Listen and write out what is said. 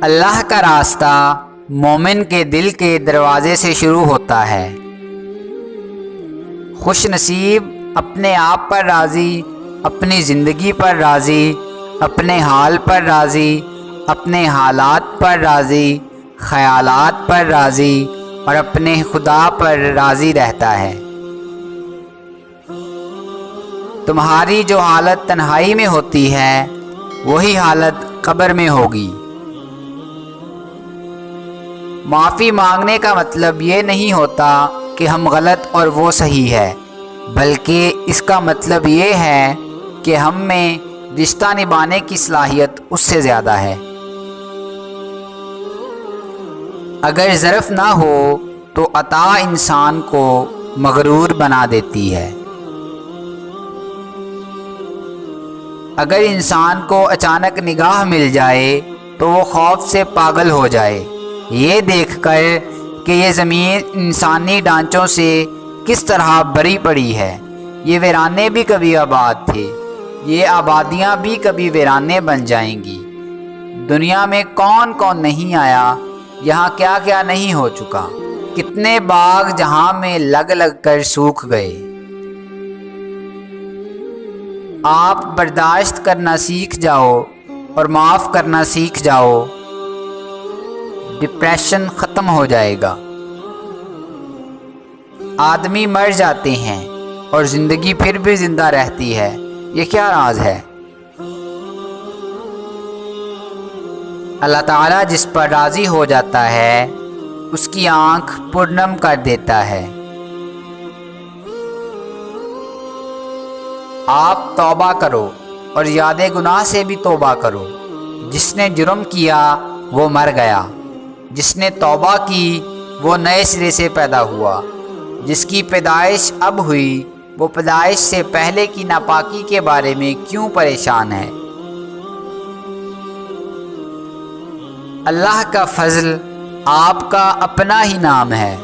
اللہ کا راستہ مومن کے دل کے دروازے سے شروع ہوتا ہے۔ خوش نصیب اپنے آپ پر راضی، اپنی زندگی پر راضی، اپنے حال پر راضی، اپنے حالات پر راضی، خیالات پر راضی اور اپنے خدا پر راضی رہتا ہے۔ تمہاری جو حالت تنہائی میں ہوتی ہے وہی حالت قبر میں ہوگی۔ معافی مانگنے کا مطلب یہ نہیں ہوتا کہ ہم غلط اور وہ صحیح ہے، بلکہ اس کا مطلب یہ ہے کہ ہم میں رشتہ نبھانے کی صلاحیت اس سے زیادہ ہے۔ اگر ظرف نہ ہو تو عطا انسان کو مغرور بنا دیتی ہے۔ اگر انسان کو اچانک نگاہ مل جائے تو وہ خوف سے پاگل ہو جائے، یہ دیکھ کر کہ یہ زمین انسانی ڈھانچوں سے کس طرح بری پڑی ہے۔ یہ ویرانے بھی کبھی آباد تھے، یہ آبادیاں بھی کبھی ویرانے بن جائیں گی۔ دنیا میں کون کون نہیں آیا، یہاں کیا کیا نہیں ہو چکا، کتنے باغ جہاں میں لگ لگ کر سوکھ گئے۔ آپ برداشت کرنا سیکھ جاؤ اور معاف کرنا سیکھ جاؤ، ڈپریشن ختم ہو جائے گا۔ آدمی مر جاتے ہیں اور زندگی پھر بھی زندہ رہتی ہے، یہ کیا راز ہے؟ اللہ تعالیٰ جس پر راضی ہو جاتا ہے اس کی آنکھ پرنم کر دیتا ہے۔ آپ توبہ کرو اور یاد گناہ سے بھی توبہ کرو۔ جس نے جرم کیا وہ مر گیا، جس نے توبہ کی وہ نئے سرے سے پیدا ہوا۔ جس کی پیدائش اب ہوئی وہ پیدائش سے پہلے کی ناپاکی کے بارے میں کیوں پریشان ہے؟ اللہ کا فضل آپ کا اپنا ہی نام ہے۔